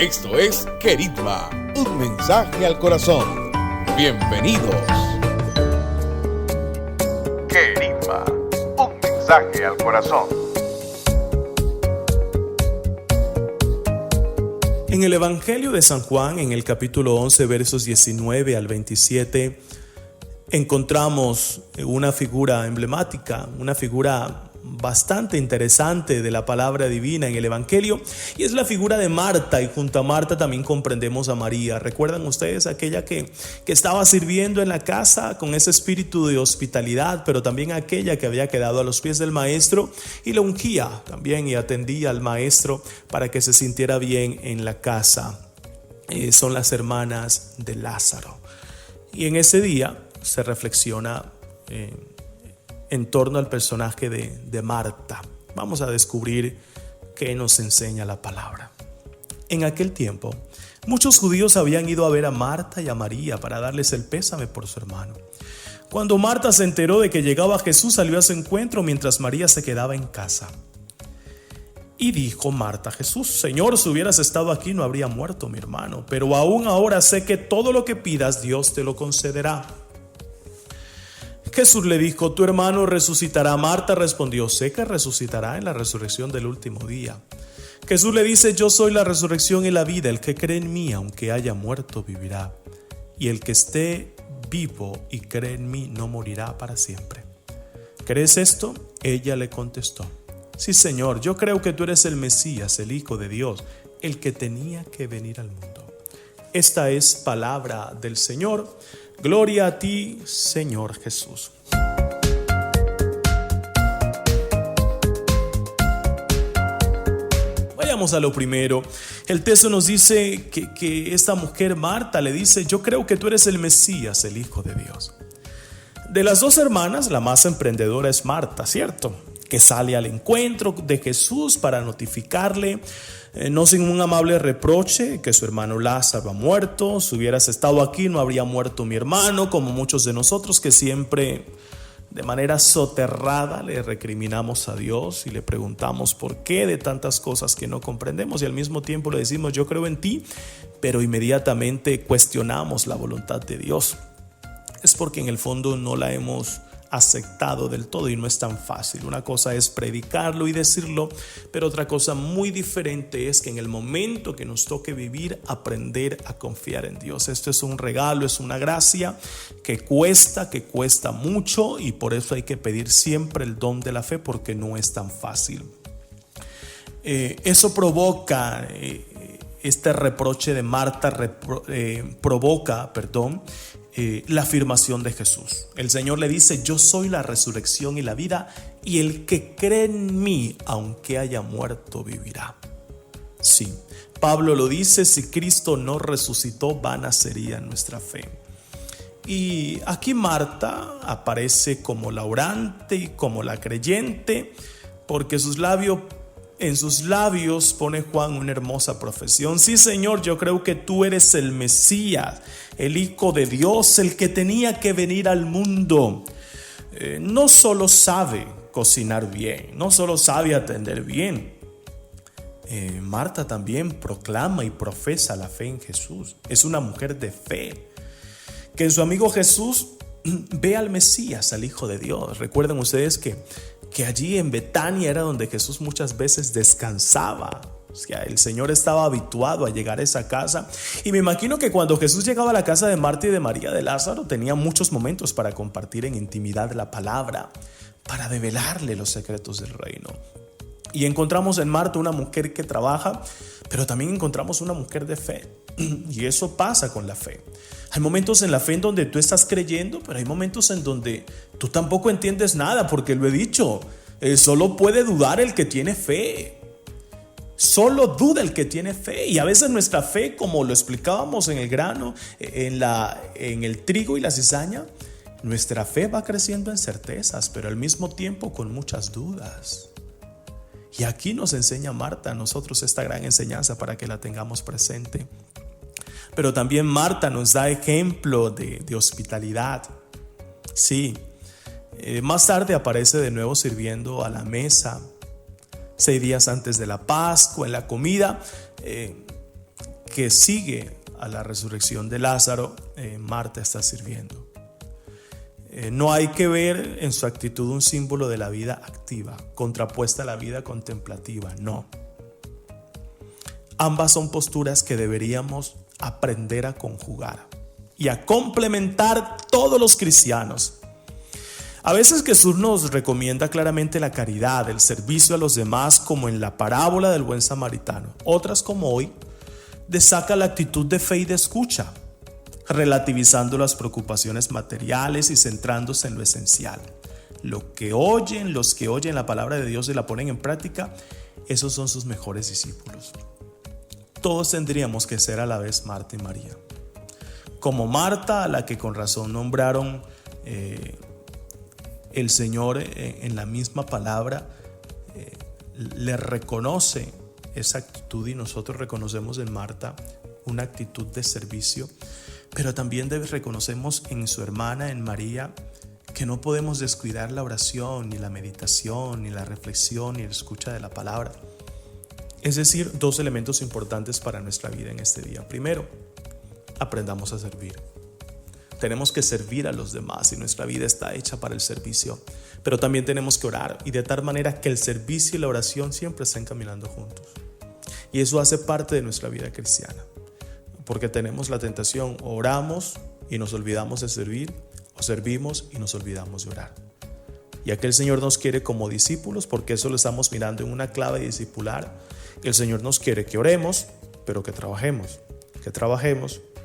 Esto es Querigma, un mensaje al corazón. Bienvenidos. Querigma, un mensaje al corazón. En el Evangelio de San Juan, en el capítulo 11, versos 19 al 27, encontramos una figura emblemática, una figura bastante interesante de la palabra divina en el Evangelio, y es la figura de Marta, y junto a Marta también comprendemos a María. ¿Recuerdan ustedes aquella que estaba sirviendo en la casa con ese espíritu de hospitalidad, pero también aquella que había quedado a los pies del maestro y lo ungía también y atendía al maestro para que se sintiera bien en la casa? Son las hermanas de Lázaro. Y en ese día se reflexiona en torno al personaje de Marta. Vamos a descubrir qué nos enseña la palabra. En aquel tiempo, muchos judíos habían ido a ver a Marta y a María para darles el pésame por su hermano. Cuando Marta se enteró de que llegaba Jesús, salió a su encuentro mientras María se quedaba en casa. Y dijo Marta a Jesús: Señor, si hubieras estado aquí no habría muerto mi hermano, pero aún ahora sé que todo lo que pidas Dios te lo concederá. Jesús le dijo: tu hermano resucitará. Marta respondió: sé que resucitará en la resurrección del último día. Jesús le dice: yo soy la resurrección y la vida. El que cree en mí, aunque haya muerto, vivirá. Y el que esté vivo y cree en mí, no morirá para siempre. ¿Crees esto? Ella le contestó: sí, Señor, yo creo que tú eres el Mesías, el Hijo de Dios, el que tenía que venir al mundo. Esta es palabra del Señor. Gloria a ti, Señor Jesús. Vayamos a lo primero. El texto nos dice que esta mujer Marta le dice: yo creo que tú eres el Mesías, el Hijo de Dios. De las dos hermanas, la más emprendedora es Marta, ¿cierto? Que sale al encuentro de Jesús para notificarle, no sin un amable reproche, que su hermano Lázaro ha muerto. Si hubieras estado aquí no habría muerto mi hermano, como muchos de nosotros que siempre de manera soterrada le recriminamos a Dios y le preguntamos por qué de tantas cosas que no comprendemos, y al mismo tiempo le decimos: yo creo en ti, pero inmediatamente cuestionamos la voluntad de Dios. Es porque en el fondo no la hemos aceptado del todo, y no es tan fácil. Una cosa es predicarlo y decirlo, pero otra cosa muy diferente es que en el momento que nos toque vivir, aprender a confiar en Dios. Esto es un regalo, es una gracia que cuesta mucho, y por eso hay que pedir siempre el don de la fe, porque no es tan fácil. Eso provoca, este reproche de Marta provoca la afirmación de Jesús. El Señor le dice: yo soy la resurrección y la vida, y el que cree en mí, aunque haya muerto, vivirá. Sí, Pablo lo dice: si Cristo no resucitó, vana sería nuestra fe. Y aquí Marta aparece como la orante y como la creyente, porque en sus labios pone Juan una hermosa profesión: sí, Señor, yo creo que tú eres el Mesías, el Hijo de Dios, el que tenía que venir al mundo. No solo sabe cocinar bien, no solo sabe atender bien. Marta también proclama y profesa la fe en Jesús. Es una mujer de fe, que en su amigo Jesús ve al Mesías, al Hijo de Dios. Recuerden ustedes que allí en Betania era donde Jesús muchas veces descansaba. O sea, el Señor estaba habituado a llegar a esa casa, y me imagino que cuando Jesús llegaba a la casa de Marta y de María de Lázaro, tenía muchos momentos para compartir en intimidad la palabra, para develarle los secretos del reino. Y encontramos en Marta una mujer que trabaja, pero también encontramos una mujer de fe. Y eso pasa con la fe. Hay momentos en la fe en donde tú estás creyendo, pero hay momentos en donde tú tampoco entiendes nada, porque lo he dicho, solo puede dudar el que tiene fe. Solo duda el que tiene fe. Y a veces nuestra fe, como lo explicábamos en el grano, en el trigo y la cizaña, nuestra fe va creciendo en certezas, pero al mismo tiempo con muchas dudas. Y aquí nos enseña Marta a nosotros esta gran enseñanza para que la tengamos presente. Pero también Marta nos da ejemplo de hospitalidad. Sí, más tarde aparece de nuevo sirviendo a la mesa, 6 días antes de la Pascua, en la comida. que sigue a la resurrección de Lázaro, Marta está sirviendo. No hay que ver en su actitud un símbolo de la vida activa, contrapuesta a la vida contemplativa, no. Ambas son posturas que deberíamos aprender a conjugar y a complementar todos los cristianos. A veces Jesús nos recomienda claramente la caridad, el servicio a los demás, como en la parábola del buen samaritano. Otras, como hoy, destaca la actitud de fe y de escucha, relativizando las preocupaciones materiales y centrándose en lo esencial. Los que oyen la palabra de Dios y la ponen en práctica, esos son sus mejores discípulos. Todos tendríamos que ser a la vez Marta y María. Como Marta, a la que con razón nombraron el Señor en la misma palabra, le reconoce esa actitud, y nosotros reconocemos en Marta una actitud de servicio, pero también reconocemos en su hermana, en María, que no podemos descuidar la oración, ni la meditación, ni la reflexión, ni la escucha de la palabra. Es decir, dos elementos importantes para nuestra vida en este día. Primero, aprendamos a servir. Tenemos que servir a los demás y nuestra vida está hecha para el servicio. Pero también tenemos que orar, y de tal manera que el servicio y la oración siempre estén caminando juntos. Y eso hace parte de nuestra vida cristiana. Porque tenemos la tentación, o oramos y nos olvidamos de servir, o servimos y nos olvidamos de orar. Y aquí el Señor nos quiere como discípulos, porque eso lo estamos mirando en una clave discipular. El Señor nos quiere que oremos, pero que trabajemos,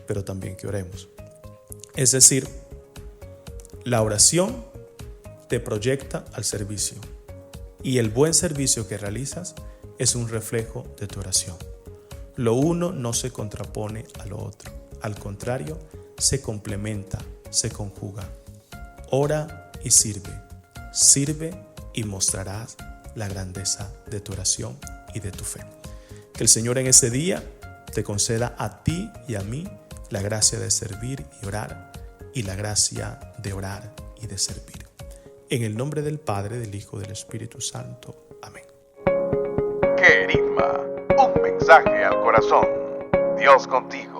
pero también que oremos. Es decir, la oración te proyecta al servicio, y el buen servicio que realizas es un reflejo de tu oración. Lo uno no se contrapone a lo otro, al contrario, se complementa, se conjuga. Ora y sirve y mostrarás la grandeza de tu oración y de tu fe. Que el Señor en ese día te conceda a ti y a mí la gracia de servir y orar, y la gracia de orar y de servir. En el nombre del Padre, del Hijo y del Espíritu Santo. Amén. Querigma, un mensaje al corazón. Dios contigo.